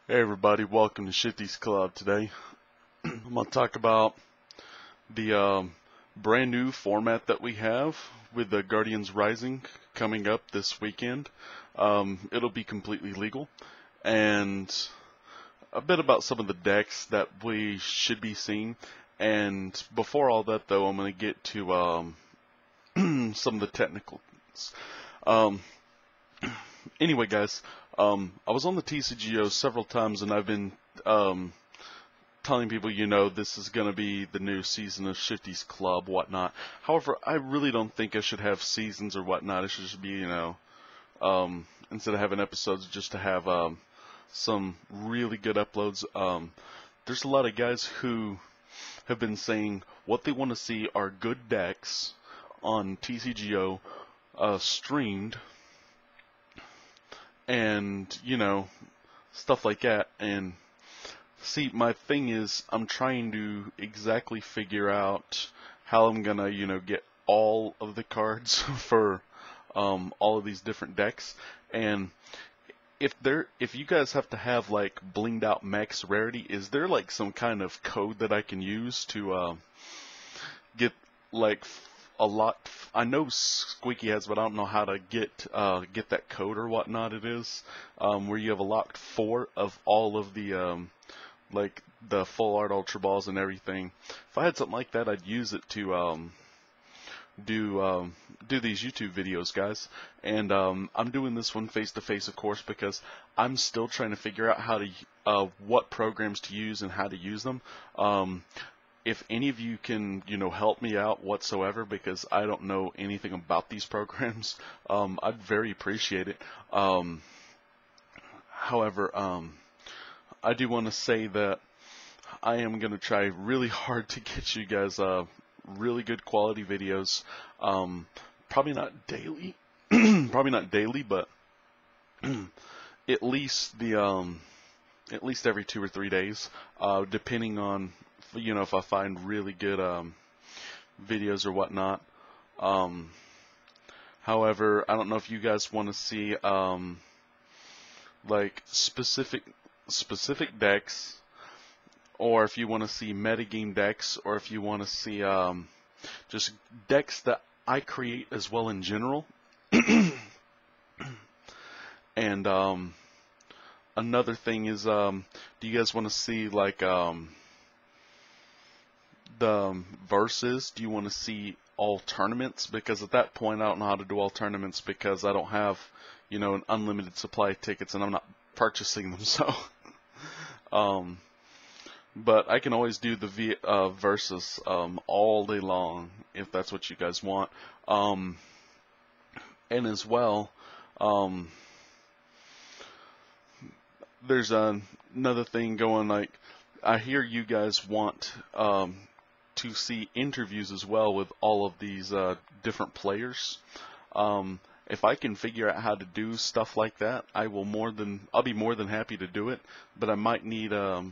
Hey everybody, welcome to Shifty's Club today. I'm going to talk about the brand new format that we have with the Guardians Rising coming up this weekend. It'll be completely legal, and a bit about some of the decks that we should be seeing. And before all that though, I'm going to get to some of the technicals. Um, anyway guys, I was on the TCGO several times, and I've been telling people, this is going to be the new season of Shifty's Club, whatnot. However, I really don't think I should have seasons or whatnot. It should just be, instead of having episodes, just to have some really good uploads. There's a lot of guys who have been saying what they want to see are good decks on TCGO streamed, and stuff like that. And see, my thing is, I'm trying to exactly figure out how I'm gonna get all of the cards for all of these different decks. And if you guys have to have like blinged out max rarity, is there like some kind of code that I can use to get like a lot? I know Squeaky has, but I don't know how to get that code or whatnot. It is where you have a locked 4 of all of the like the full art ultra balls and everything. If I had something like that, I'd use it to do these YouTube videos, guys. And I'm doing this one face to face, of course, because I'm still trying to figure out how to what programs to use and how to use them. If any of you can, help me out whatsoever, because I don't know anything about these programs, I'd very appreciate it. However, I do want to say that I am going to try really hard to get you guys really good quality videos. Probably not daily, but at least every 2 or 3 days, depending on if I find really good videos or whatnot. However, I don't know if you guys want to see like specific decks, or if you want to see metagame decks, or if you want to see just decks that I create as well in general. And another thing is, do you guys want to see like the verses? Do you want to see all tournaments? Because at that point, I don't know how to do all tournaments, because I don't have an unlimited supply of tickets, and I'm not purchasing them. So but I can always do the versus all day long if that's what you guys want. And as well, there's another thing going. Like, I hear you guys want to see interviews as well with all of these different players. If I can figure out how to do stuff like that, I'll be more than happy to do it. But I might need the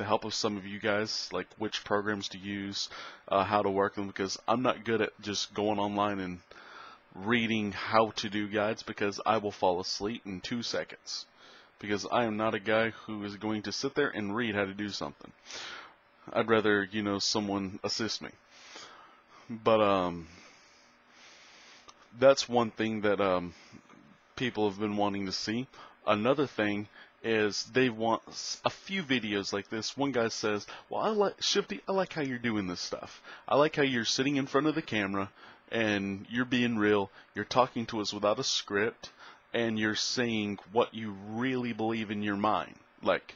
help of some of you guys, like which programs to use, how to work them, because I'm not good at just going online and reading how to do guides, because I will fall asleep in 2 seconds. Because I am not a guy who is going to sit there and read how to do something. I'd rather, someone assist me. But that's one thing that people have been wanting to see. Another thing is they want a few videos like this. One guy says, well, Shifty, I like how you're doing this stuff. I like how you're sitting in front of the camera and you're being real. You're talking to us without a script, and you're saying what you really believe in your mind. Like,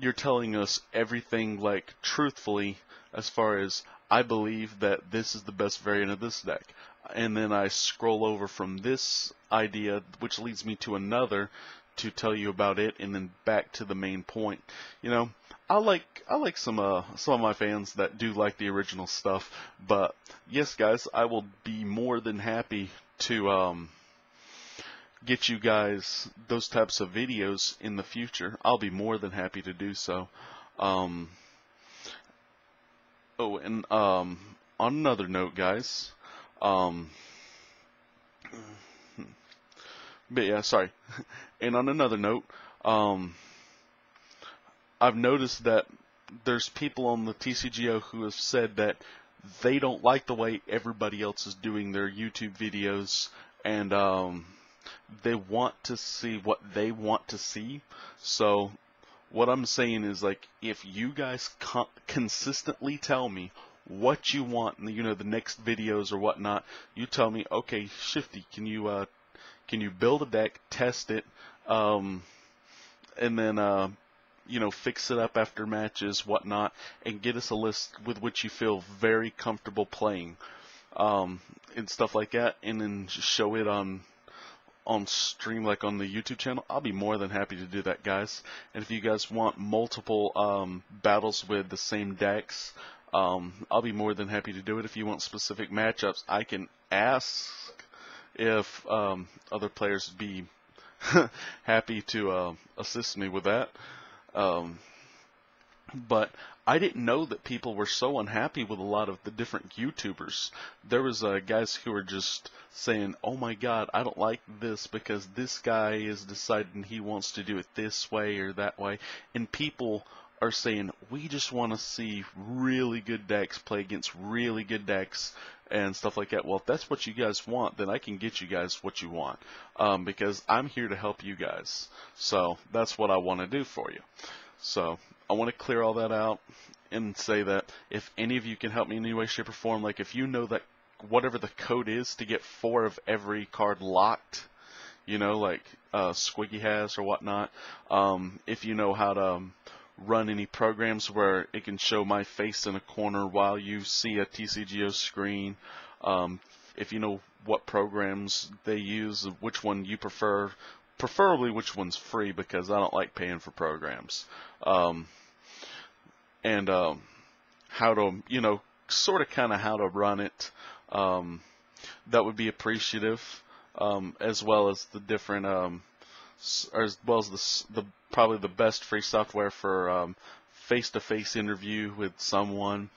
you're telling us everything, like, truthfully, as far as, I believe that this is the best variant of this deck. And then I scroll over from this idea, which leads me to another, to tell you about it, and then back to the main point. I like some of my fans that do like the original stuff. But yes, guys, I will be more than happy to get you guys those types of videos in the future. I'll be more than happy to do so. Oh, and on another note, guys, but yeah, sorry. And on another note, I've noticed that there's people on the TCGO who have said that they don't like the way everybody else is doing their YouTube videos, and they want to see what they want to see. So what I'm saying is, like, if you guys consistently tell me what you want in the next videos or whatnot, you tell me, okay, Shifty, can you build a deck, test it, and then fix it up after matches, whatnot, and get us a list with which you feel very comfortable playing, and stuff like that, and then just show it on stream, like on the YouTube channel. I'll be more than happy to do that, guys. And if you guys want multiple battles with the same decks, I'll be more than happy to do it. If you want specific matchups, I can ask if other players would be happy to assist me with that. But I didn't know that people were so unhappy with a lot of the different YouTubers. There was guys who were just saying, oh my god, I don't like this because this guy is deciding he wants to do it this way or that way. And people are saying, we just want to see really good decks play against really good decks and stuff like that. Well, if that's what you guys want, then I can get you guys what you want, because I'm here to help you guys. So that's what I want to do for you. So I want to clear all that out and say that if any of you can help me in any way, shape, or form, like if you know that whatever the code is to get 4 of every card locked, like Squiggy has or whatnot, if you know how to run any programs where it can show my face in a corner while you see a TCGO screen, if you know what programs they use, which one you prefer, preferably which one's free, because I don't like paying for programs, and how to, sort of kind of how to run it, that would be appreciative, as well as the different, as well as the probably the best free software for face-to-face interview with someone,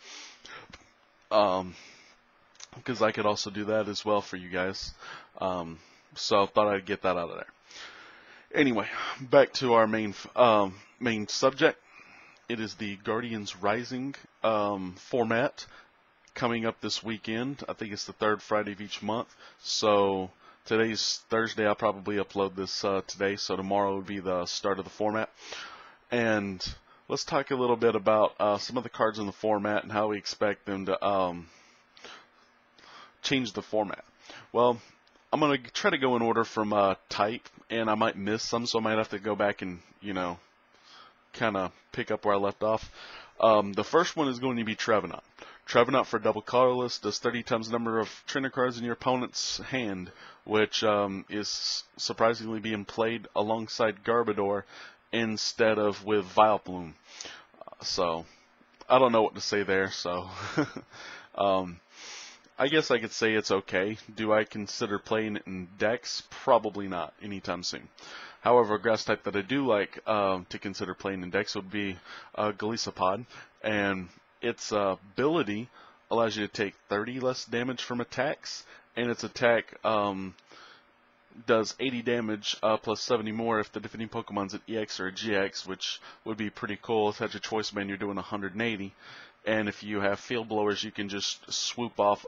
because I could also do that as well for you guys, so I thought I'd get that out of there. Anyway, back to our main subject. It is the Guardians Rising format coming up this weekend. I think it's the 3rd Friday of each month. So today's Thursday. I'll probably upload this today. So tomorrow will be the start of the format. And let's talk a little bit about some of the cards in the format and how we expect them to change the format. Well, I'm going to try to go in order from type, and I might miss some, so I might have to go back and, kind of pick up where I left off. The first one is going to be Trevenant. Trevenant for double colorless does 30 times the number of trainer cards in your opponent's hand, which is surprisingly being played alongside Garbodor instead of with Vileplume. So, I don't know what to say there, so... I guess I could say it's okay. Do I consider playing it in decks? Probably not anytime soon. However, a grass type that I do like to consider playing in decks would be Golisopod, and its ability allows you to take 30 less damage from attacks, and its attack does 80 damage plus 70 more if the defending Pokemon's an EX or a GX, which would be pretty cool. If that's your choice man, you're doing 180. And if you have field blowers, you can just swoop off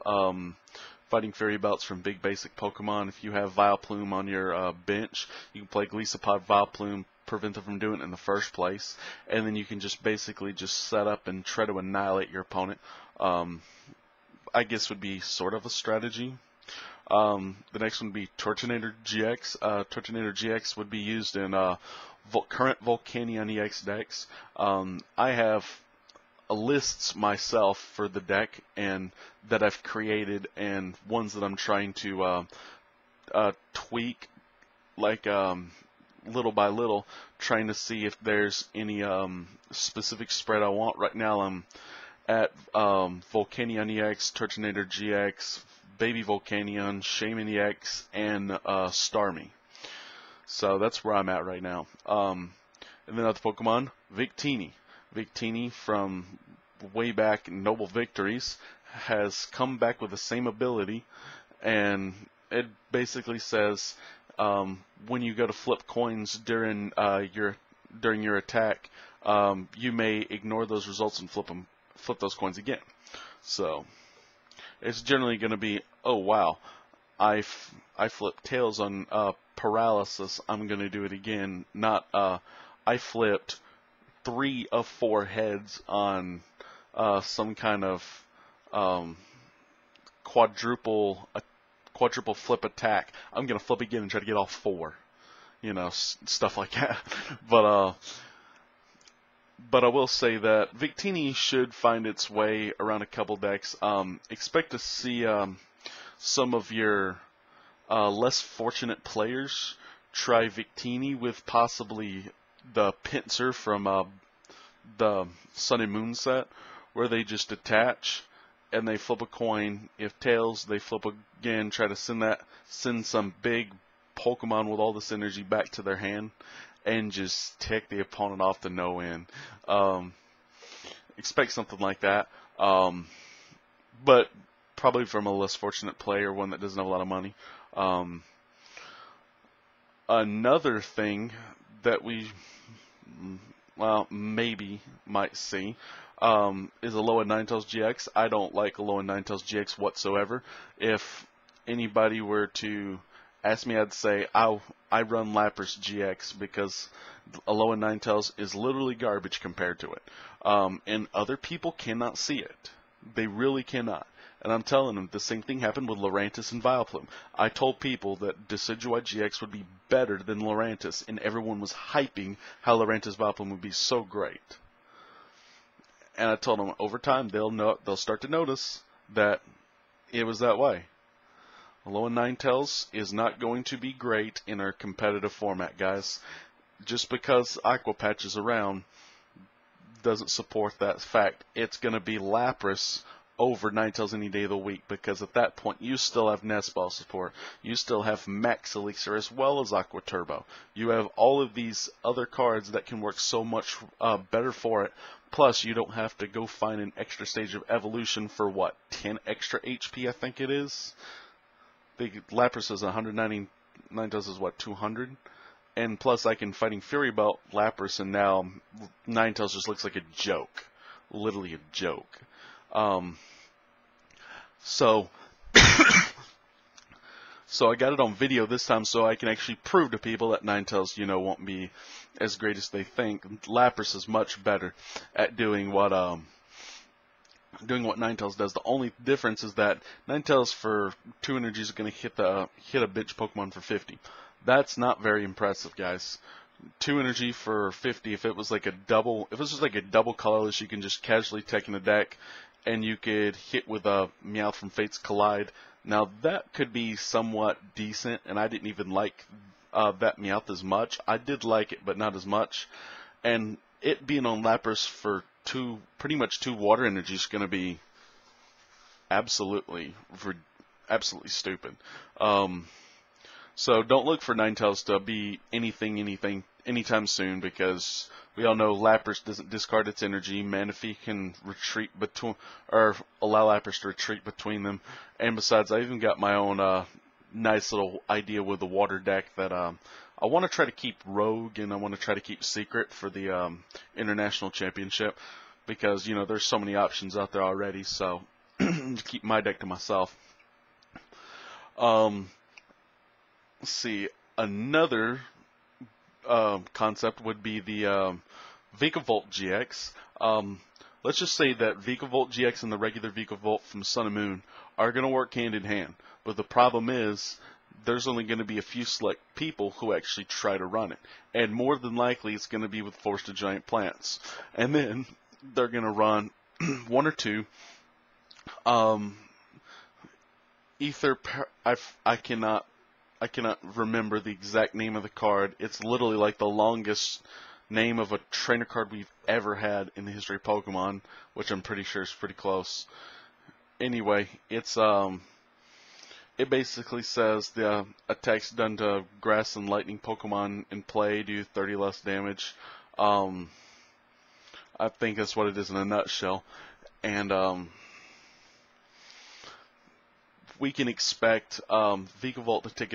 Fighting Fairy Belts from big basic Pokemon. If you have Vileplume on your bench, you can play Golisopod Vileplume, prevent it from doing it in the first place. And then you can just basically just set up and try to annihilate your opponent. I guess would be sort of a strategy. The next one would be Tortinator GX. Tortinator GX would be used in current Volcanion EX decks. I have lists myself for the deck and that I've created, and ones that I'm trying to tweak, like little by little, trying to see if there's any specific spread I want. Right now I'm at Volcanion EX, Turtonator GX, Baby Volcanion, Shaman EX, and Starmie. So that's where I'm at right now. And then other Pokemon, Victini. Victini from way back in Noble Victories has come back with the same ability, and it basically says when you go to flip coins during your during your attack, you may ignore those results and flip those coins again. So it's generally going to be, oh wow, I flipped tails on paralysis, I'm going to do it again. Not I flipped 3 of 4 heads on some kind of quadruple flip attack. I'm going to flip again and try to get all 4. You know, stuff like that. But I will say that Victini should find its way around a couple decks. Expect to see some of your less fortunate players try Victini with possibly the Pinsir from the Sun and Moon set, where they just attach and they flip a coin. If tails, they flip again, try to send some big Pokemon with all this energy back to their hand and just tick the opponent off to no end. Expect something like that. But probably from a less fortunate player, one that doesn't have a lot of money. Another thing that we, well, maybe might see is Alola Ninetales GX. I don't like Alola Ninetales GX whatsoever. If anybody were to ask me, I'd say I run Lapras GX because Alola Ninetales is literally garbage compared to it. And other people cannot see it. They really cannot. And I'm telling them, the same thing happened with Lurantis and Vileplume. I told people that Decidueye GX would be better than Lurantis, and everyone was hyping how Lurantis Vileplume would be so great. And I told them, over time, they'll start to notice that it was that way. Alola Ninetales is not going to be great in our competitive format, guys. Just because Aqua Patch is around doesn't support that fact. It's going to be Lapras over Ninetales any day of the week, because at that point you still have Nest Ball support. You still have Max Elixir as well as Aqua Turbo. You have all of these other cards that can work so much better for it. Plus, you don't have to go find an extra stage of evolution for, what, 10 extra HP, I think it is? The Lapras is 190, Ninetales is, what, 200? And plus, I can Fighting Fury Belt Lapras, and now Ninetales just looks like a joke. Literally a joke. So I got it on video this time so I can actually prove to people that Ninetales, won't be as great as they think. Lapras is much better at doing what Ninetales does. The only difference is that Ninetales for 2 energies is going to hit a bitch Pokemon for 50. That's not very impressive, guys. 2 energy for 50. If it was like a double, if it was just like a double colorless, you can just casually take in the deck, and you could hit with a Meowth from Fate's Collide. Now that could be somewhat decent, and I didn't even like that Meowth as much. I did like it, but not as much. And it being on Lapras for pretty much 2 water energies is going to be absolutely stupid. So don't look for Ninetales to be anytime soon, because we all know Lapras doesn't discard its energy. Manaphy can retreat or allow Lapras to retreat between them. And besides, I even got my own nice little idea with the water deck that I want to try to keep Rogue, and I want to try to keep Secret for the International Championship, because there's so many options out there already. So keep my deck to myself. Let's see, another concept would be the Vikavolt GX. Let's just say that Vikavolt GX and the regular Vikavolt from Sun and Moon are going to work hand in hand. But the problem is, there's only going to be a few select people who actually try to run it. And more than likely, it's going to be with Forest of Giant Plants. And then they're going to run 1 or 2. I cannot remember the exact name of the card. It's literally like the longest name of a trainer card we've ever had in the history of Pokemon, which I'm pretty sure is pretty close. Anyway, it's it basically says the attacks done to grass and lightning Pokemon in play do 30 less damage. I think that's what it is in a nutshell. And we can expect Vikavolt to take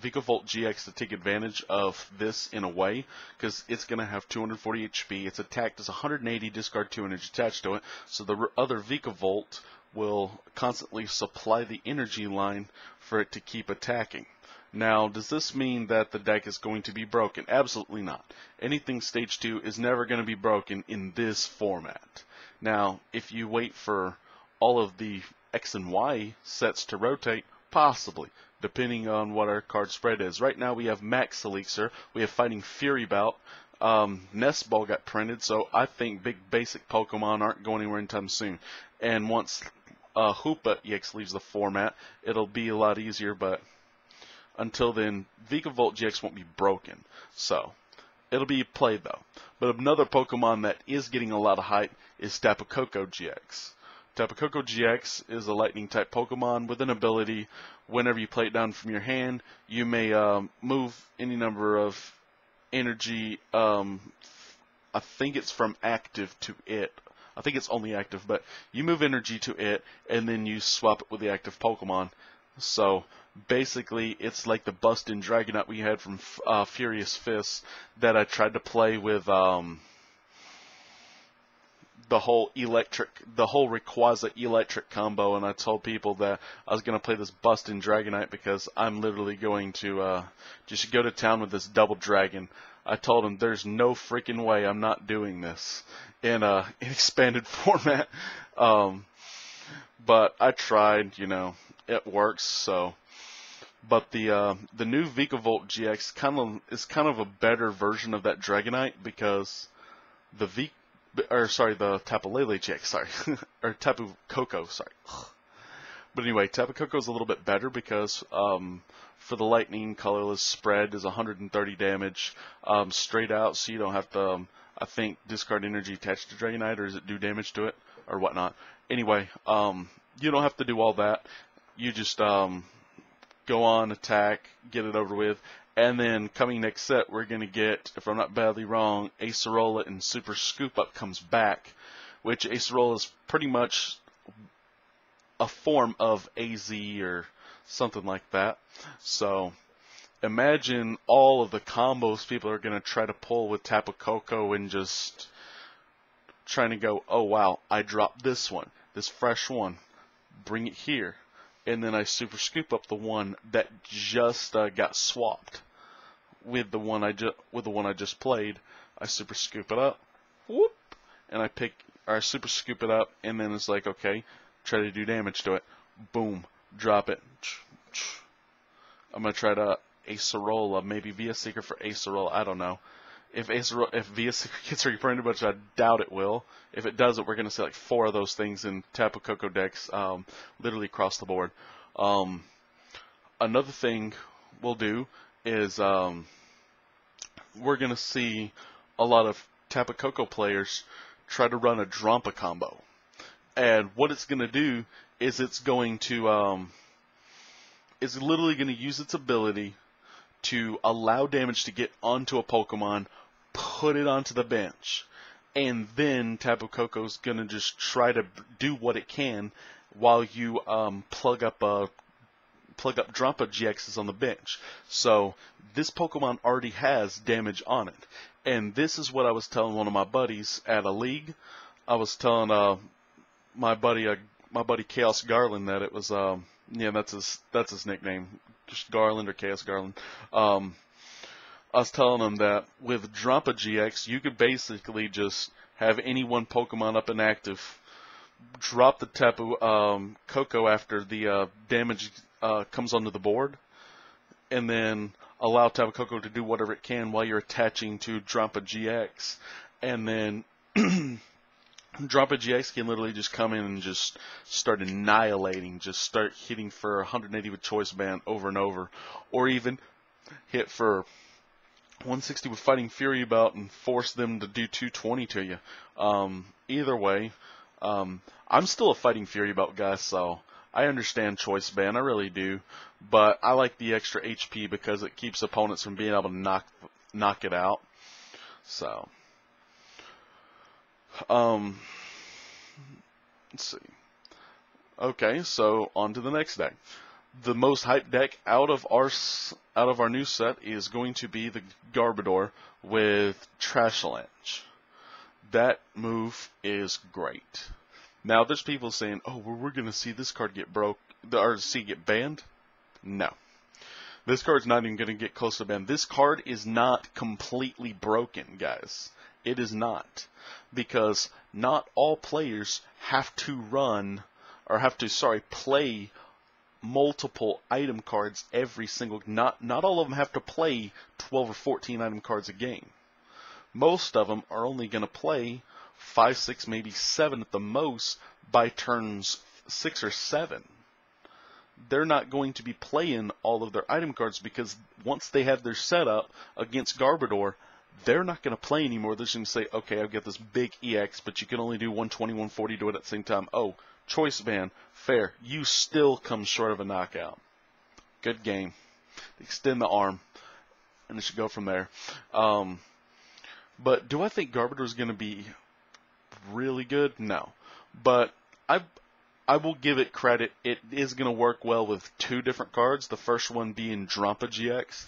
Vikavolt GX to take advantage of this in a way, because it's going to have 240 HP. Its attack does 180, discard 2 energy attached to it, so the other Vikavolt will constantly supply the energy line for it to keep attacking. Now, does this mean that the deck is going to be broken? Absolutely not. Anything Stage 2 is never going to be broken in this format. Now, if you wait for all of the X and Y sets to rotate, possibly, depending on what our card spread is. Right now we have Max Elixir, we have Fighting Fury Bout, Nest Ball got printed, so I think big basic Pokemon aren't going anywhere anytime soon. And once Hoopa EX leaves the format, it'll be a lot easier, but until then, Vikavolt GX won't be broken. So, it'll be played though. But another Pokemon that is getting a lot of hype is Tapu Koko GX. Tapu Koko GX is a lightning type Pokemon with an ability, whenever you play it down from your hand, you may move any number of energy, I think it's from active to it. I think it's only active, but you move energy to it, and then you swap it with the active Pokemon. So, basically, it's like the Bustin' Dragonite we had from Furious Fists that I tried to play with the whole Rayquaza electric combo, and I told people that I was going to play this Bustin' Dragonite because I'm literally going to just go to town with this double dragon. I told him there's no freaking way I'm not doing this in an expanded format. But I tried, you know, it works, so. But the new Vikavolt GX is kind of a better version of that Dragonite, because the Tapu Lele GX, sorry, or Tapu Koko, sorry. But anyway, Tapu Koko is a little bit better because for the lightning, colorless spread is 130 damage straight out, so you don't have to, I think, discard energy attached to Dragonite, or does it do damage to it, or whatnot. Anyway, you don't have to do all that. You just go on, attack, get it over with. And then coming next set, we're going to get, if I'm not badly wrong, Acerola and Super Scoop Up comes back, which Acerola is pretty much a form of AZ or something like that. So imagine all of the combos people are going to try to pull with Tapu Koko and just trying to go, oh wow, I dropped this one, this fresh one, bring it here. And then I Super Scoop Up the one that just got swapped with the one I just played. I Super Scoop it up, whoop, and I Super Scoop it up, and then it's like, okay, try to do damage to it, boom, drop it. I'm gonna try to Acerola, maybe Via Seeker for Acerola. I don't know. If Via Seeker gets reprinted, which I doubt it will, if it doesn't, we're going to see like 4 of those things in Tapu Koko decks, literally across the board. Another thing we'll do is we're going to see a lot of Tapu Koko players try to run a Drampa combo. And what it's going to do is it's literally going to use its ability to allow damage to get onto a Pokemon, put it onto the bench, and then Tapu Koko's gonna just try to do what it can while you plug up Drampa GXs on the bench. So this Pokemon already has damage on it, and this is what I was telling one of my buddies at a league. I was telling my buddy Chaos Garland that it was yeah, that's his nickname, just Garland or Chaos Garland. I was telling him that with Drampa GX, you could basically just have any one Pokemon up and active, drop the Tapu Koko after the damage comes onto the board, and then allow Tapu Koko to do whatever it can while you're attaching to Drampa GX, and then Drampa GX can literally just come in and just start annihilating, just start hitting for 180 with Choice Band over and over, or even hit for 160 with Fighting Fury Bout and force them to do 220 to you. Either way, I'm still a Fighting Fury Bout guy, so I understand Choice Band, I really do, but I like the extra HP because it keeps opponents from being able to knock it out. So, let's see. Okay, so on to the next deck. The most hyped deck out of our new set is going to be the Garbodor with Trashalanche. That move is great. Now there's people saying, "Oh, we're going to see this card get broke, or see get banned." No, this card's not even going to get close to ban. This card is not completely broken, guys. It is not, because not all players have to play multiple item cards every single. Not all of them have to play 12 or 14 item cards a game. Most of them are only going to play 5, 6, maybe 7 at the most by turns 6 or 7. They're not going to be playing all of their item cards, because once they have their setup against Garbodor, they're not going to play anymore. They're just going to say, okay, I've got this big EX, but you can only do 120, 140 to it at the same time. Oh, choice ban, fair. You still come short of a knockout. Good game. Extend the arm, and it should go from there. But do I think Garbodor is going to be really good? No. But I will give it credit. It is going to work well with 2 different cards. The first one being Drampa GX.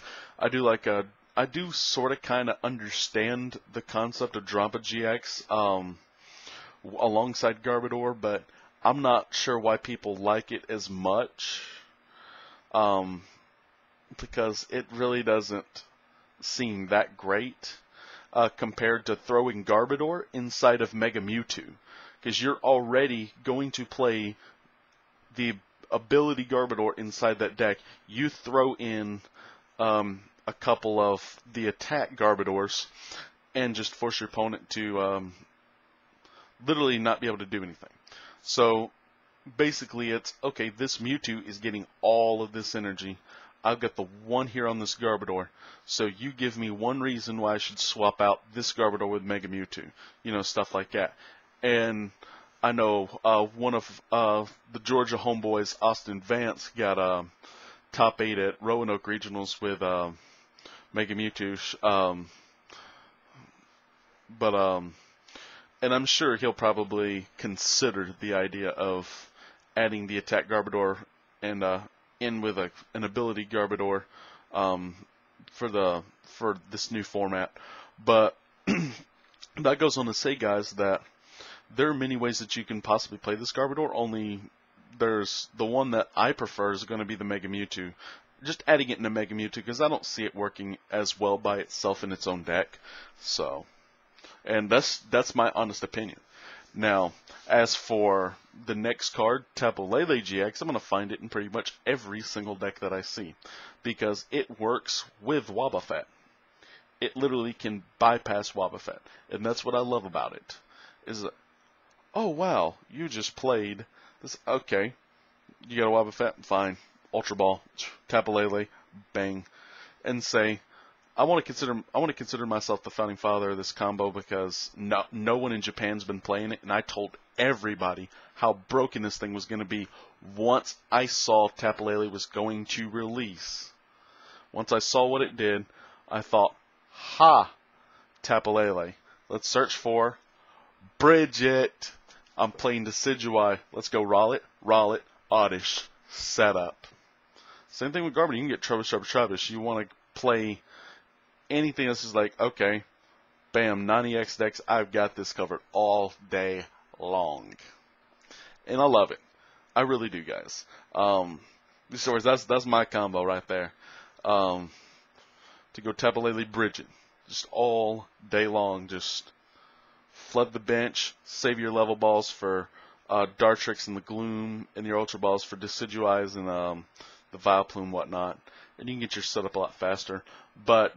I do sort of kind of understand the concept of Drampa GX alongside Garbodor, but I'm not sure why people like it as much, because it really doesn't seem that great compared to throwing Garbodor inside of Mega Mewtwo, because you're already going to play the ability Garbodor inside that deck. You throw in a couple of the attack Garbodors and just force your opponent to literally not be able to do anything. So basically it's, okay, this Mewtwo is getting all of this energy. I've got the one here on this Garbodor, so you give me one reason why I should swap out this Garbodor with Mega Mewtwo. You know, stuff like that. And I know one of the Georgia homeboys, Austin Vance, got top 8 at Roanoke Regionals with Mega Mewtwo. And I'm sure he'll probably consider the idea of adding the attack Garbodor and in with an ability Garbodor for this new format. But that goes on to say, guys, that there are many ways that you can possibly play this Garbodor. Only there's the one that I prefer is going to be the Mega Mewtwo. Just adding it into Mega Mewtwo, because I don't see it working as well by itself in its own deck. So, and that's my honest opinion. Now, as for the next card, Tapu Lele GX, I'm going to find it in pretty much every single deck that I see, because it works with Wobbuffet. It literally can bypass Wobbuffet, and that's what I love about it. Is that, oh wow, you just played this. Okay, you got a Wobbuffet, fine. Ultra Ball, Tapu Lele, bang, and say, I want to consider myself the founding father of this combo, because no one in Japan's been playing it, and I told everybody how broken this thing was going to be once I saw Tapu Lele was going to release. Once I saw what it did, I thought, ha, Tapu Lele. Let's search for Bridget. I'm playing Decidueye. Let's go Rowlet, Oddish, setup. Same thing with Garbodor. You can get Trubbish. You want to play anything else is like, okay, bam, 90x decks, I've got this covered all day long. And I love it. I really do, guys. That's my combo right there. To go Tapu Lele Bridget. Just all day long. Just flood the bench, save your level balls for Dartrix and the Gloom, and your Ultra Balls for Decidueyes and the Vileplume and whatnot. And you can get your setup a lot faster. But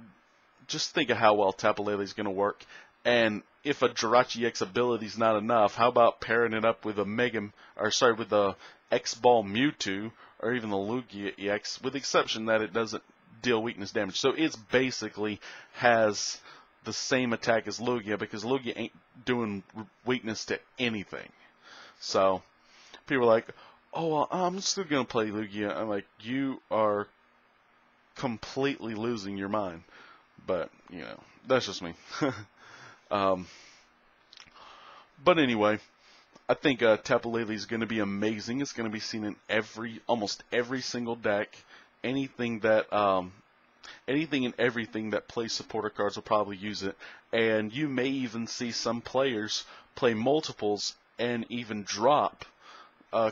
just think of how well Tapu Lele is going to work. And if a Jirachi X ability is not enough, how about pairing it up with a with the X-Ball Mewtwo, or even the Lugia EX, with the exception that it doesn't deal weakness damage. So it basically has the same attack as Lugia, because Lugia ain't doing weakness to anything. So people are like, oh, well, I'm still going to play Lugia. I'm like, you are completely losing your mind. But, you know, that's just me. But anyway, I think Tapu Lele is going to be amazing. It's going to be seen in almost every single deck. Anything and everything that plays supporter cards will probably use it. And you may even see some players play multiples and even drop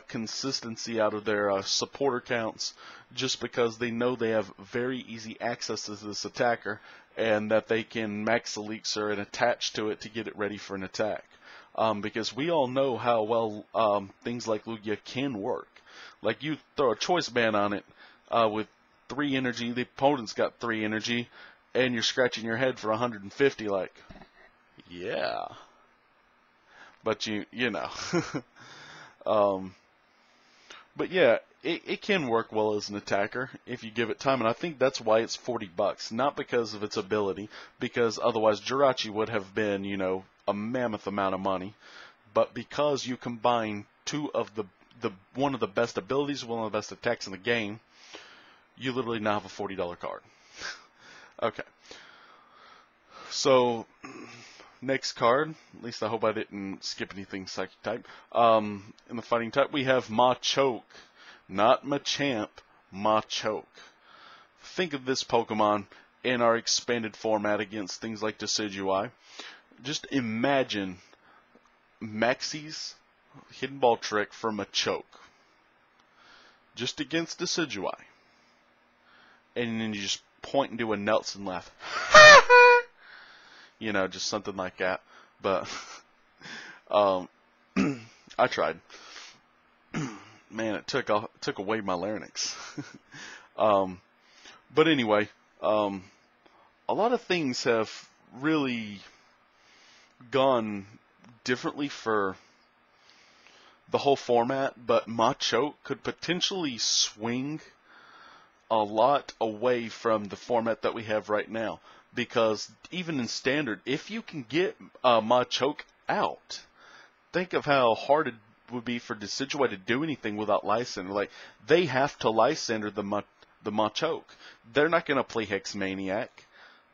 consistency out of their supporter counts just because they know they have very easy access to this attacker and that they can max elixir and attach to it to get it ready for an attack. Because we all know how well things like Lugia can work. Like you throw a choice band on it with 3 energy, the opponent's got 3 energy, and you're scratching your head for 150, like, yeah. But you know. But yeah, it can work well as an attacker if you give it time, and I think that's why it's $40, not because of its ability, because otherwise Jirachi would have been, you know, a mammoth amount of money, but because you combine one of the best abilities, one of the best attacks in the game, you literally now have a $40 card. Okay. So, next card, at least I hope I didn't skip anything psychic type. In the fighting type, we have Machoke. Not Machamp, Machoke. Think of this Pokemon in our expanded format against things like Decidueye. Just imagine Maxie's Hidden Ball Trick for Machoke. Just against Decidueye. And then you just point and do a Nelson laugh. You know, just something like that. But, I tried. Man, it took away my larynx. But anyway, a lot of things have really gone differently for the whole format, but Machoke could potentially swing a lot away from the format that we have right now. Because even in standard, if you can get Machoke out, think of how hard it would be for Decidueye to do anything without Lysander. Like, they have to Lysander the Machoke. They're not going to play Hex Maniac.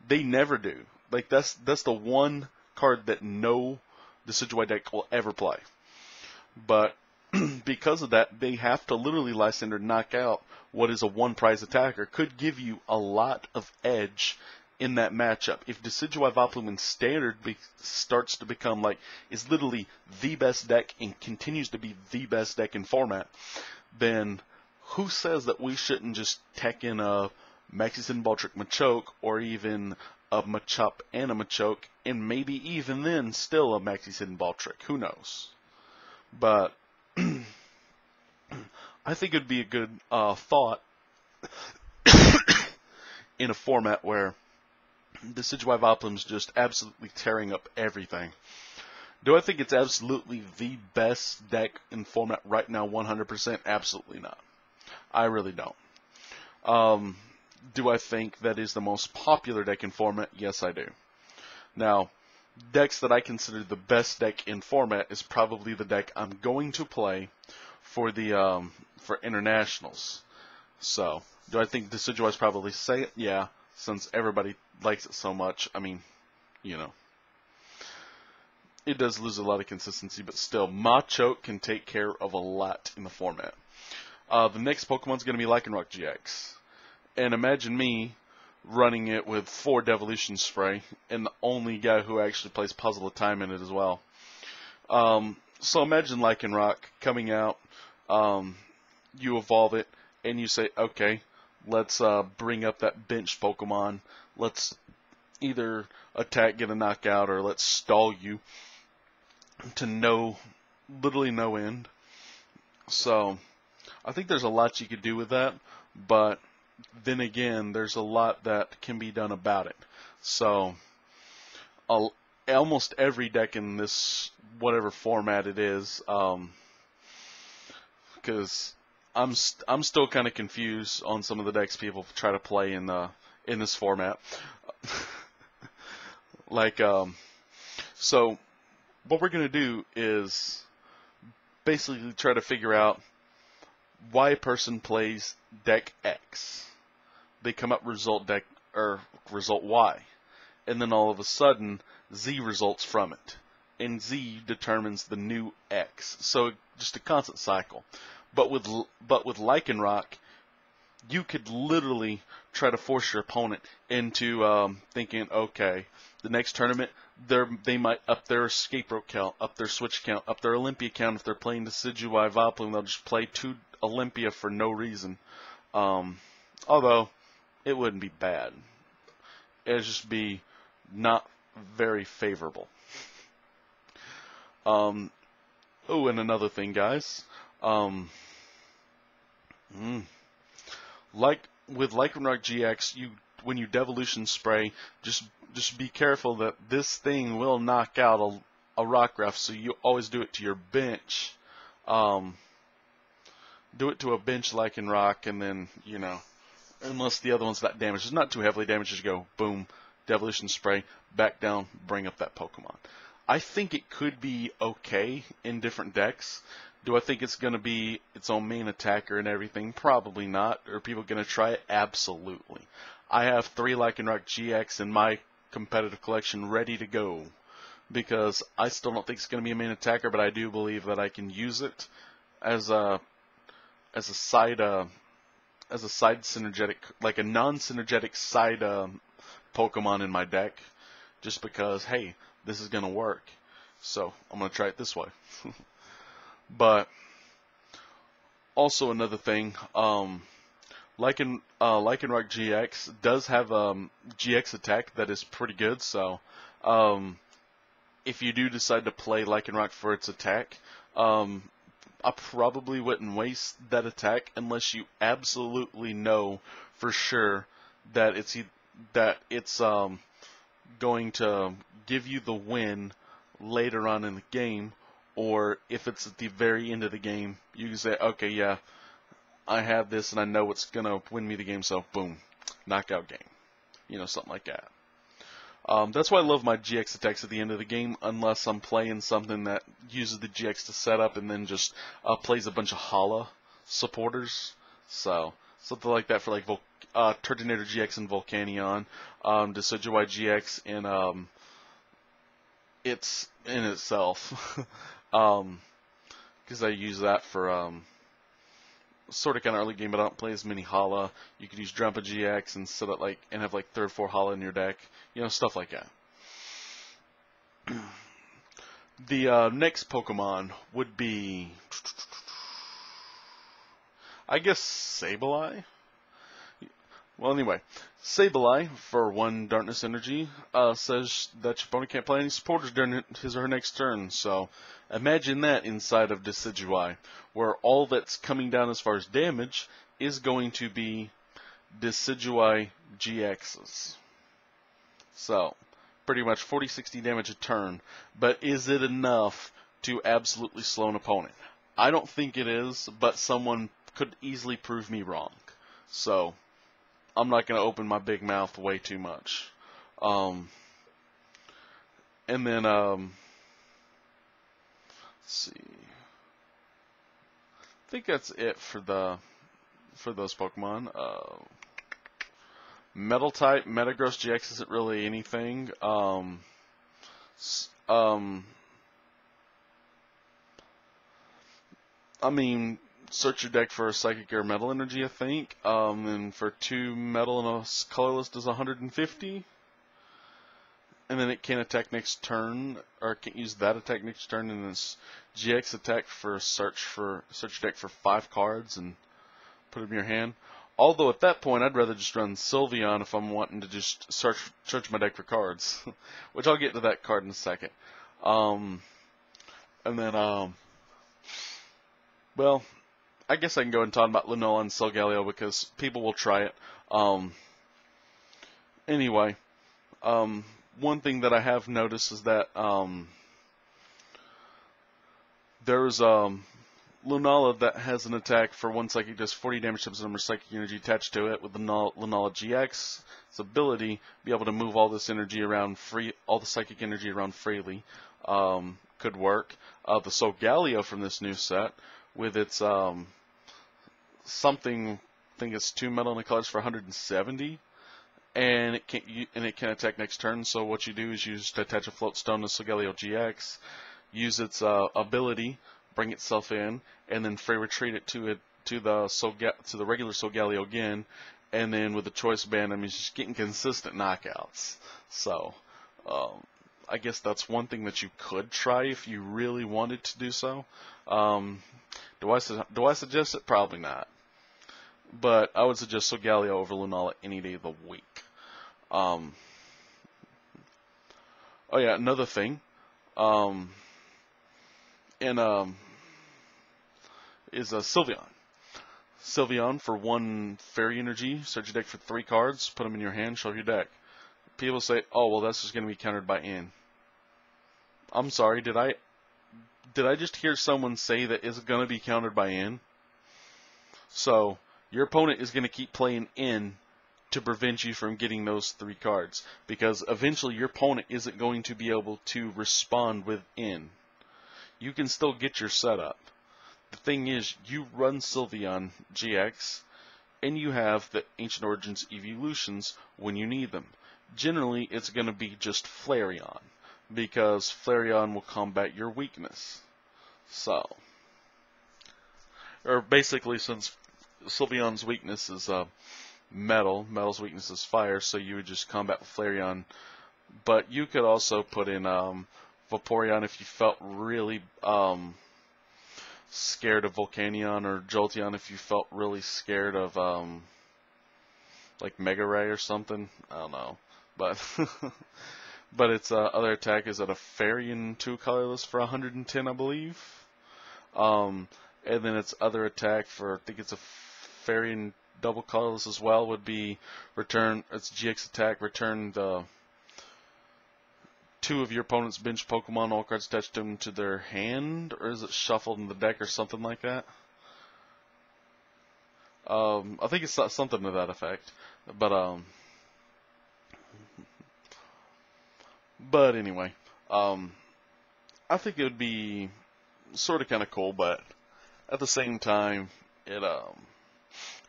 They never do. Like, that's the one card that no Decidueye deck will ever play. But because of that, they have to literally Lysander knock out what is a one-prize attacker. Could give you a lot of edge in that matchup. If Decidueye Vileplume in Standard starts to become like, is literally the best deck and continues to be the best deck in format, then who says that we shouldn't just tech in a Maxie's Hidden Ball Trick Machoke, or even a Machop and a Machoke, and maybe even then still a Maxie's Hidden Ball Trick. Who knows? But I think it would be a good thought in a format where Decidueye Vileplume's just absolutely tearing up everything. Do I think it's absolutely the best deck in format right now 100%? Absolutely not. I really don't. Do I think that is the most popular deck in format? Yes, I do. Now, decks that I consider the best deck in format is probably the deck I'm going to play for the for internationals. So, do I think Decidueye's probably say it? Yeah, since everybody likes it so much. I mean, you know, it does lose a lot of consistency, but still, Machoke can take care of a lot in the format. The next Pokemon's going to be Lycanroc GX. And imagine me running it with 4 Devolution Spray, and the only guy who actually plays Puzzle of Time in it as well. So imagine Lycanroc coming out, you evolve it, and you say, okay, let's bring up that bench Pokemon. Let's either attack, get a knockout, or let's stall you to literally no end. So, I think there's a lot you could do with that, but then again, there's a lot that can be done about it. So, almost every deck in this, whatever format it is, because I'm still kind of confused on some of the decks people try to play in this format. Like, so what we're gonna do is basically try to figure out why a person plays deck X. They come up result Y, and then all of a sudden Z results from it. and Z determines the new X. So just a constant cycle. But with Lycanroc, you could literally try to force your opponent into thinking, okay, the next tournament they might up their escape rope count, up their switch count, up their Olympia count. If they're playing Decidueye Vileplume, they'll just play 2 Olympia for no reason. Although it wouldn't be bad. It'd just be not very favorable. Oh, and another thing, guys. Like with Lycanroc GX, when you Devolution Spray, just be careful that this thing will knock out a Rockruff, so you always do it to your bench. Do it to a bench Lycanroc, and then, you know, unless the other one's that damaged. It's not too heavily damaged, just go, boom, Devolution Spray, back down, bring up that Pokemon. I think it could be okay in different decks. Do I think it's going to be its own main attacker and everything? Probably not. Are people going to try it? Absolutely. I have 3 Lycanroc GX in my competitive collection ready to go, because I still don't think it's going to be a main attacker, but I do believe that I can use it as a side synergetic, like a non-synergetic side Pokemon in my deck, just because, hey, this is going to work. So I'm going to try it this way. But also another thing, Lycanroc GX does have GX attack that is pretty good. So if you do decide to play Lycanroc for its attack, I probably wouldn't waste that attack unless you absolutely know for sure that it's going to give you the win later on in the game. Or if it's at the very end of the game, you can say, okay, yeah, I have this and I know it's going to win me the game, so boom, knockout game. You know, something like that. That's why I love my GX attacks at the end of the game, unless I'm playing something that uses the GX to set up and then just plays a bunch of Hala supporters. So, something like that for like Turtonator GX and Volcanion, Decidueye GX and it's in itself. Because I use that for sort of kind of early game, but I don't play as many Hala. You could use Drampa GX and set up and have like 3 or 4 Hala in your deck, you know, stuff like that. The next Pokemon would be, I guess, Sableye. Well, anyway, Sableye, for 1 Darkness Energy, says that your opponent can't play any supporters during his or her next turn. So, imagine that inside of Decidueye, where all that's coming down as far as damage is going to be Decidueye GXs. So, pretty much 40-60 damage a turn. But is it enough to absolutely slow an opponent? I don't think it is, but someone could easily prove me wrong. So, I'm not going to open my big mouth way too much. And then, let's see. I think that's it for those Pokemon. Metal type, Metagross GX isn't really anything. I mean, search your deck for a Psychic or Metal Energy, I think. And for 2 Metal and a Colorless does 150. And then it can attack next turn, or can't use that attack next turn. And this GX attack for search your deck for 5 cards and put them in your hand. Although at that point, I'd rather just run Sylveon if I'm wanting to just search my deck for cards, which I'll get to that card in a second. And then, well, I guess I can go and talk about Lunala and Solgaleo because people will try it. Anyway, one thing that I have noticed is that there's Lunala that has an attack for 1 psychic, does 40 damage times the number of psychic energy attached to it. With the Lunala GX, its ability be able to move all this energy around all the psychic energy around freely, could work. The Solgaleo from this new set, with its something, I think it's 2 metal and a colors for 170. and it can attack next turn. So what you do is you just attach a Float Stone to Solgaleo GX, use its ability, bring itself in, and then free retreat it to the regular Solgaleo again, and then with the choice band, I mean, it's just getting consistent knockouts. So I guess that's one thing that you could try if you really wanted to do so. Do I suggest it? Probably not. But I would suggest Solgaleo over Lunala any day of the week. Oh yeah, another thing. Is Sylveon. Sylveon for 1 Fairy Energy. Search your deck for 3 cards. Put them in your hand. Shuffle your deck. People say, "Oh, well, that's just going to be countered by in." I'm sorry. Did I just hear someone say that it's going to be countered by in? So your opponent is going to keep playing in to prevent you from getting those 3 cards, because eventually your opponent isn't going to be able to respond with in. You can still get your setup. The thing is, you run Sylveon GX, and you have the Ancient Origins Evolutions when you need them. Generally, it's going to be just Flareon, because Flareon will combat your weakness. So, or basically, since Sylveon's weakness is metal, metal's weakness is fire, so you would just combat with Flareon. But you could also put in Vaporeon if you felt really scared of Volcanion, or Jolteon if you felt really scared of like Mega Ray or something. I don't know, but but its other attack is at a Fairy and 2 colorless for 110, I believe. And then its other attack for, I think it's a Fairy and double colorless as well, would be return its GX attack, return the 2 of your opponent's bench Pokemon, all cards attached to them, to their hand, or is it shuffled in the deck or something like that? I think it's something to that effect. But anyway, I think it would be sort of kind of cool, but at the same time, it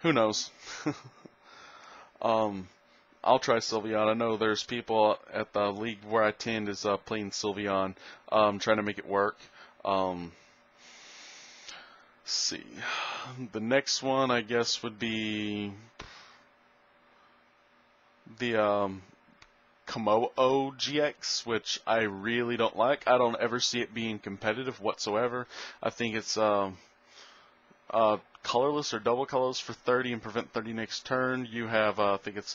who knows? I'll try Sylveon. I know there's people at the league where I attend is playing Sylveon, trying to make it work. Let's see. The next one, I guess, would be the Komodo GX, which I really don't like. I don't ever see it being competitive whatsoever. I think it's colorless or double colorless for 30 and prevent 30 next turn. You have, I think it's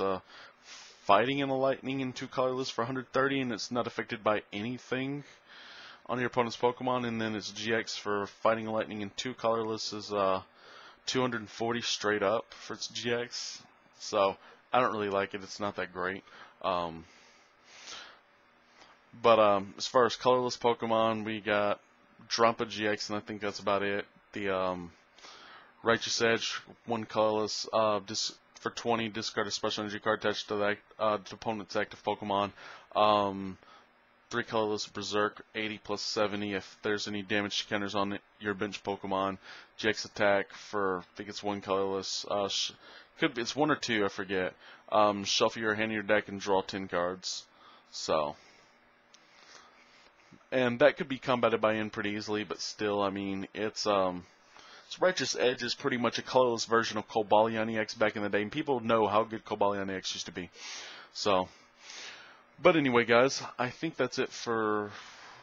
Fighting and a Lightning and 2 colorless for 130, and it's not affected by anything on your opponent's Pokemon. And then its GX for Fighting and Lightning and 2 colorless is 240 straight up for its GX. So I don't really like it. It's not that great. But as far as colorless Pokemon, we got Drumpa GX, and I think that's about it. The Righteous Edge, 1 colorless, for 20, discard a special energy card attached to the opponent's active Pokemon. 3 colorless Berserk, 80 plus 70 if there's any damage counters on your bench Pokemon. GX attack for, I think it's 1 colorless. Could be, it's 1 or 2, I forget. Shuffle your hand in your deck and draw 10 cards. So, and that could be combated by in pretty easily, but still, I mean, it's Righteous Edge is pretty much a colorless version of Cobalion EX back in the day, and people know how good Cobalion EX used to be. So, but anyway, guys, I think that's it for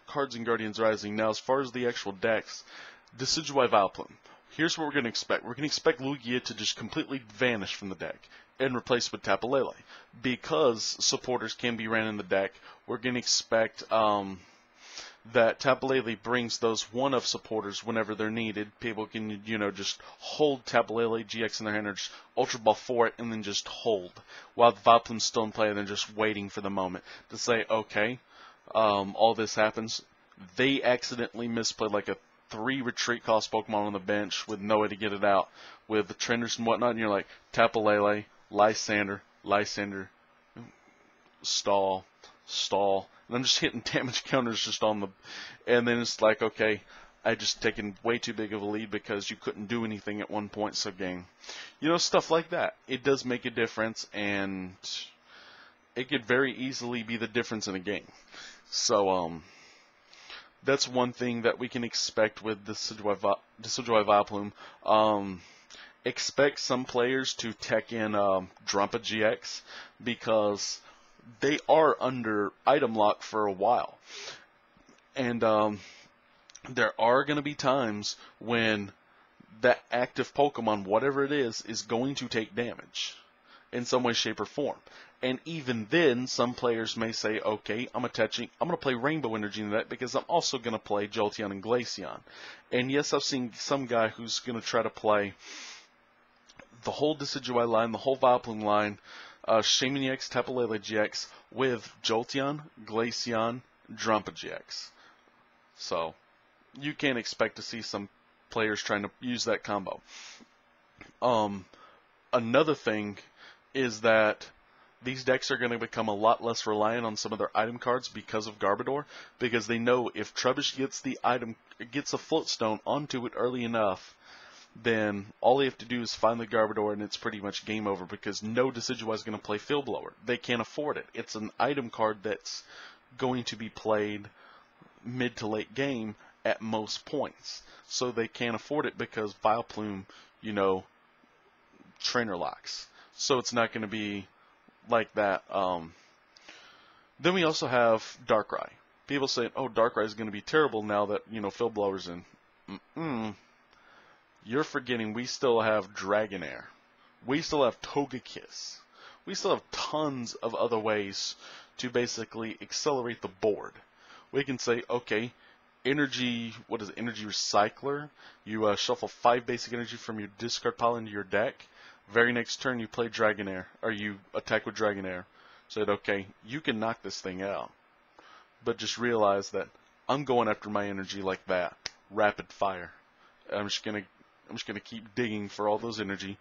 Cards in Guardians Rising. Now, as far as the actual decks, Decidueye Vileplume. Here's what we're going to expect. We're going to expect Lugia to just completely vanish from the deck and replace with Tapu Lele. Because supporters can be ran in the deck, we're going to expect that Tapu Lele brings those one-of supporters whenever they're needed. People can, just hold Tapu Lele GX in their hand or just Ultra Ball for it and then just hold. While the Vileplume's still in play, and they're just waiting for the moment to say, okay, all this happens. They accidentally misplayed like a 3 retreat cost Pokemon on the bench with no way to get it out with the Trenders and whatnot, and you're like, Tapu Lele, Lysander, stall. And I'm just hitting damage counters just on the... And then it's like, okay, I just taken way too big of a lead because you couldn't do anything at one point, so game. Stuff like that. It does make a difference, and it could very easily be the difference in a game. So, that's one thing that we can expect with the Decidueye Vileplume. Expect some players to tech in Drumpa GX because they are under item lock for a while. And there are going to be times when that active Pokemon, whatever it is going to take damage in some way, shape, or form. And even then, some players may say, okay, I'm going to play Rainbow Energy in that because I'm also going to play Jolteon and Glaceon. And yes, I've seen some guy who's going to try to play the whole Decidueye line, the whole Vileplume line, Shaymin EX, Tapu Lele GX with Jolteon, Glaceon, Drumpa GX. So, you can expect to see some players trying to use that combo. Another thing is that these decks are going to become a lot less reliant on some of their item cards because of Garbodor, because they know if Trubbish gets a Float Stone onto it early enough, then all they have to do is find the Garbodor and it's pretty much game over, because no Decidueye is going to play Field Blower. They can't afford it. It's an item card that's going to be played mid to late game at most points. So they can't afford it because Vileplume, trainer locks. So it's not going to be like that. Then we also have Darkrai. People say, oh, Darkrai is going to be terrible now that, Field Blower's in. You're forgetting we still have Dragonair. We still have Togekiss. We still have tons of other ways to basically accelerate the board. We can say, okay, energy recycler. You shuffle 5 basic energy from your discard pile into your deck. Very next turn you play Dragonair, or you attack with Dragonair. Said, okay, you can knock this thing out. But just realize that I'm going after my energy like that. Rapid fire. I'm just gonna keep digging for all those energy,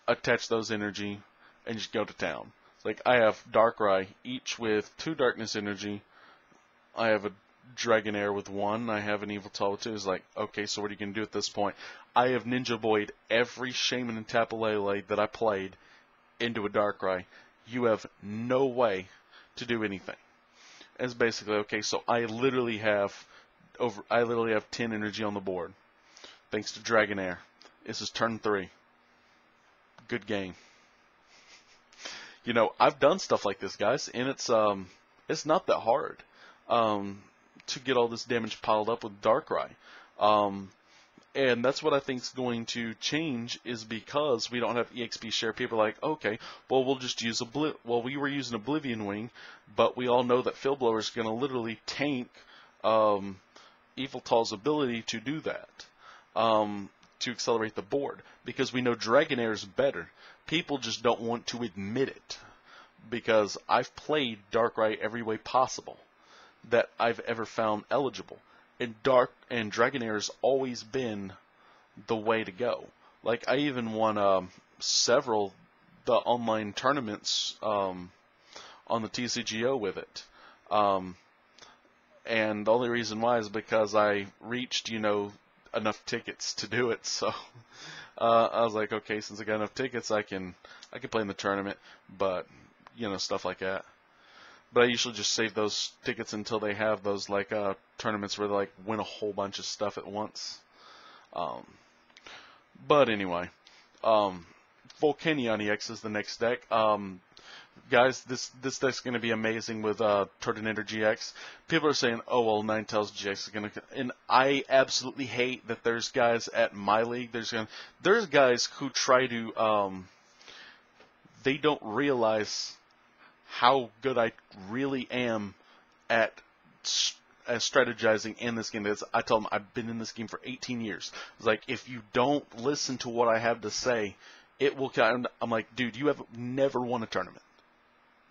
attach those energy, and just go to town. It's like I have Darkrai, each with 2 darkness energy. I have a Dragonair with 1. I have an Yveltal with 2. It's like, okay, so what are you gonna do at this point? I have Ninja Boy'd every Shaymin and Tapu Lele that I played into a Darkrai. You have no way to do anything. And it's basically, okay, so I literally have 10 energy on the board. Thanks to Dragonair. This is turn 3. Good game. I've done stuff like this, guys, and it's not that hard to get all this damage piled up with Darkrai. And that's what I think is going to change, is because we don't have EXP share. People are like, okay, well, we'll just use we were using Oblivion Wing, but we all know that Field Blower is going to literally tank Yveltal's ability to do that. To accelerate the board, because we know Dragonair is better. People just don't want to admit it, because I've played Darkrai every way possible that I've ever found eligible, and Dragonair has always been the way to go. Like, I even won several the online tournaments on the TCGO with it, and the only reason why is because I reached enough tickets to do it. So I was like, okay, since I got enough tickets, I can play in the tournament, but stuff like that. But I usually just save those tickets until they have those tournaments where they win a whole bunch of stuff at once. But anyway, Volcanion EX is the next deck. Guys, this deck's going to be amazing with Turtonator GX. People are saying, oh, well, Ninetales GX is going to... And I absolutely hate that there's guys at my league. There's guys who try to... they don't realize how good I really am at strategizing in this game. I tell them, I've been in this game for 18 years. It's like, if you don't listen to what I have to say, it will... I'm like, dude, you have never won a tournament.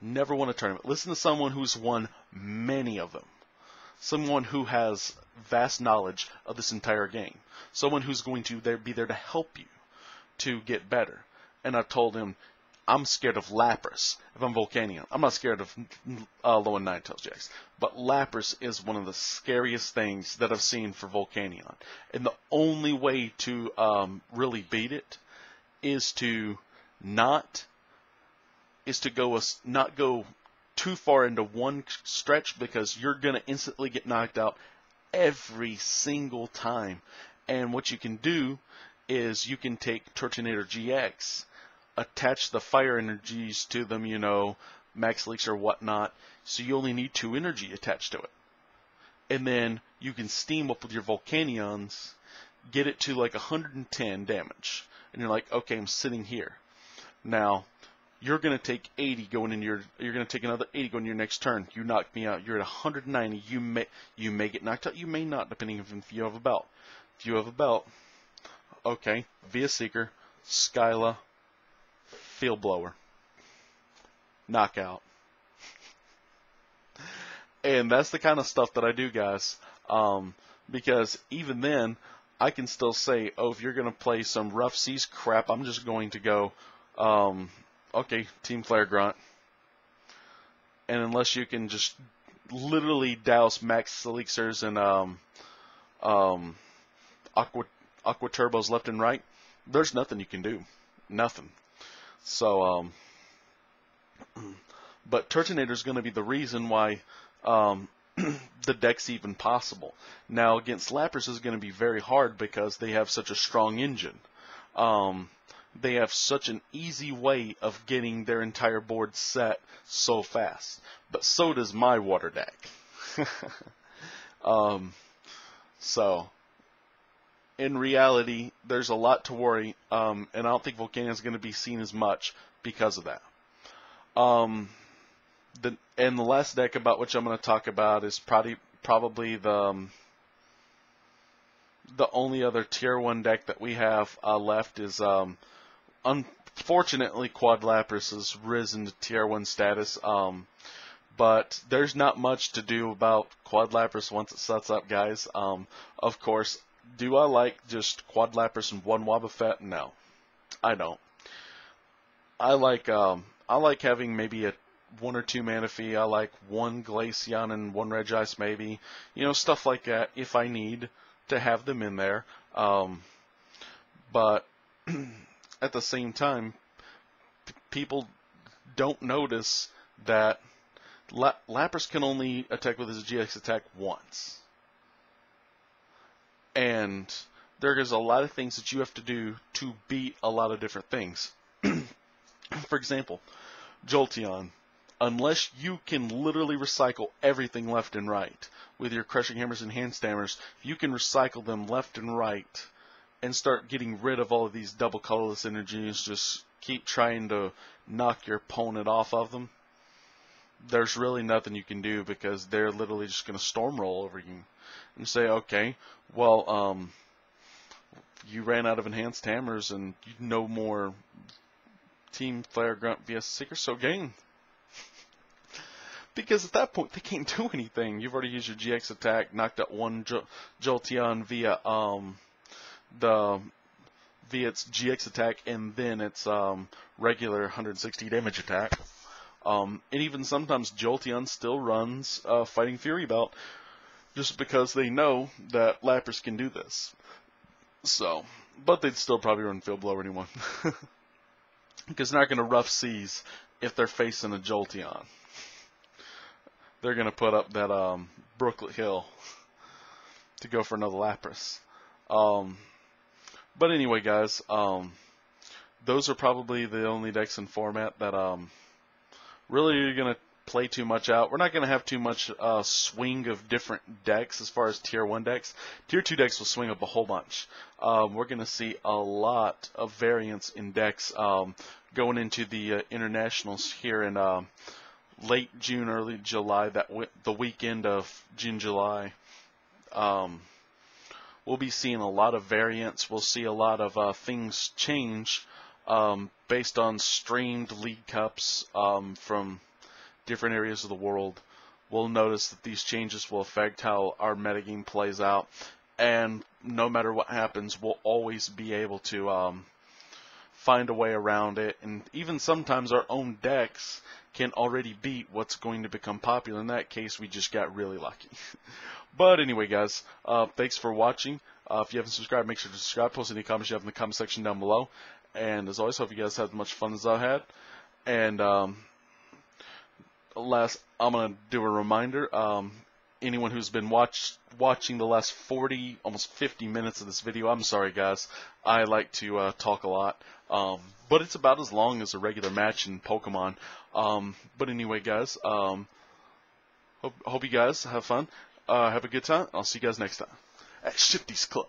Never won a tournament. Listen to someone who's won many of them. Someone who has vast knowledge of this entire game. Someone who's going to be there to help you to get better. And I told him, I'm scared of Lapras if I'm Volcanion. I'm not scared of low and Ninetales GX. But Lapras is one of the scariest things that I've seen for Volcanion. And the only way to really beat it is to not is to not go too far into one stretch, because you're going to instantly get knocked out every single time. And what you can do is you can take Turtonator GX, attach the fire energies to them, you know, max leaks or whatnot, so you only need 2 energy attached to it. And then you can steam up with your Volcanions, get it to like 110 damage. And you're like, okay, I'm sitting here. Now, you're going to take 80 going in you're going to take another 80 going in your next turn. You knock me out. You're at 190. You may get knocked out. You may not, depending if you have a belt. If you have a belt, okay, Via Seeker, Skyla, Field Blower, knockout. And that's the kind of stuff that I do, guys. Because even then, I can still say, oh, if you're going to play some Rough Seas crap, I'm just going to go, okay, Team Flare Grunt. And unless you can just literally douse Max Elixirs and Aqua Turbos left and right, there's nothing you can do. Nothing. So, but Turtonator is going to be the reason why the deck's even possible. Now, against Lapras is going to be very hard because they have such a strong engine. They have such an easy way of getting their entire board set so fast. But so does my water deck. So, in reality, there's a lot to worry, and I don't think Volcanion is going to be seen as much because of that. And the last deck about which I'm going to talk about is probably the only other Tier 1 deck that we have left is, unfortunately, Quad Lapras has risen to Tier 1 status, but there's not much to do about Quad Lapras once it sets up, guys. Of course, do I like just Quad Lapras and 1 Wobbuffet? No, I don't. I like having maybe a 1 or 2 Manaphy. I like 1 Glaceon and 1 Regice maybe. You know, stuff like that if I need to have them in there. But at the same time, people don't notice that Lapras can only attack with his GX attack once. And there is a lot of things that you have to do to beat a lot of different things. For example, Jolteon. Unless you can literally recycle everything left and right with your Crushing Hammers and Hand Stammers, you can recycle them left and right and start getting rid of all of these double colorless energies, just keep trying to knock your opponent off of them. There's really nothing you can do because they're literally just going to stormroll over you and say, okay, well, you ran out of Enhanced Hammers and no more Team Flare Grunt via Seeker, so game. Because at that point, they can't do anything. You've already used your GX attack, knocked out 1 Jolteon via its GX attack, and then its regular 160 damage attack. And even sometimes Jolteon still runs Fighting Fury Belt, just because they know that Lapras can do this. So, but they'd still probably run Field Blower anyway. Because they're not going to Rough Seas if they're facing a Jolteon. They're going to put up that Brooklet Hill to go for another Lapras. But anyway, guys, those are probably the only decks in format that really you're going to play too much out. We're not going to have too much swing of different decks as far as Tier 1 decks. Tier 2 decks will swing up a whole bunch. We're going to see a lot of variance in decks going into the internationals here in late June, early July, the weekend of June, July. We'll be seeing a lot of variance. We'll see a lot of things change based on streamed League Cups from different areas of the world. We'll notice that these changes will affect how our metagame plays out. And no matter what happens, we'll always be able to find a way around it. And even sometimes our own decks can already beat what's going to become popular. In that case, we just got really lucky. But anyway, guys, thanks for watching. If you haven't subscribed, make sure to subscribe. Post any comments you have in the comment section down below. And as always, hope you guys had as much fun as I had. And last, I'm gonna do a reminder. Anyone who's been watching the last 40, almost 50 minutes of this video, I'm sorry, guys. I like to talk a lot, but it's about as long as a regular match in Pokemon. But anyway, guys, hope you guys have fun. Have a good time. I'll see you guys next time at Shifty's Club.